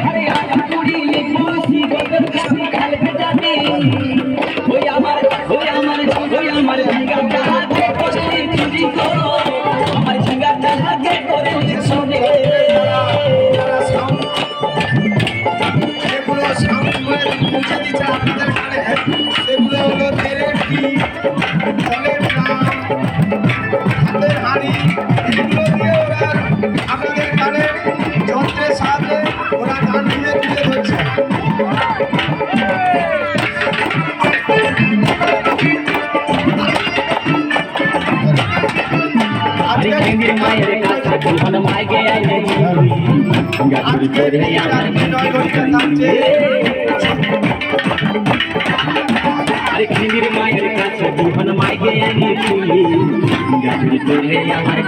আরে আজ পুরি খুশি গদর কাছে খেলতে যাবে ওই আমার ঝিঙ্গাটা হাতে করে চুরি করো আমার ঝিঙ্গাটা হাতে করে শুনে যেগুলো সাউন্ড ওয়েল পৌঁছে দিচ্ছে আপনাদের কানে সেগুলো হলো তেলের টিপ, জলের ড্রাম, হাতের হাঁড়ি, এগুলো দিয়ে ওরা আপনাদের কানে যন্ত্রের সাহায্যে ওরা গান শুনে তুলে ধরছে। আরে হিন্দির মায়ের কাছে জীবন মাইকে আইলে গাছুরি করে আমার বিনয় ঘোষের নাচে আরে হিন্দির মায়ের কাছে জীবন মাইকে আইলে গাছুরি করে আমার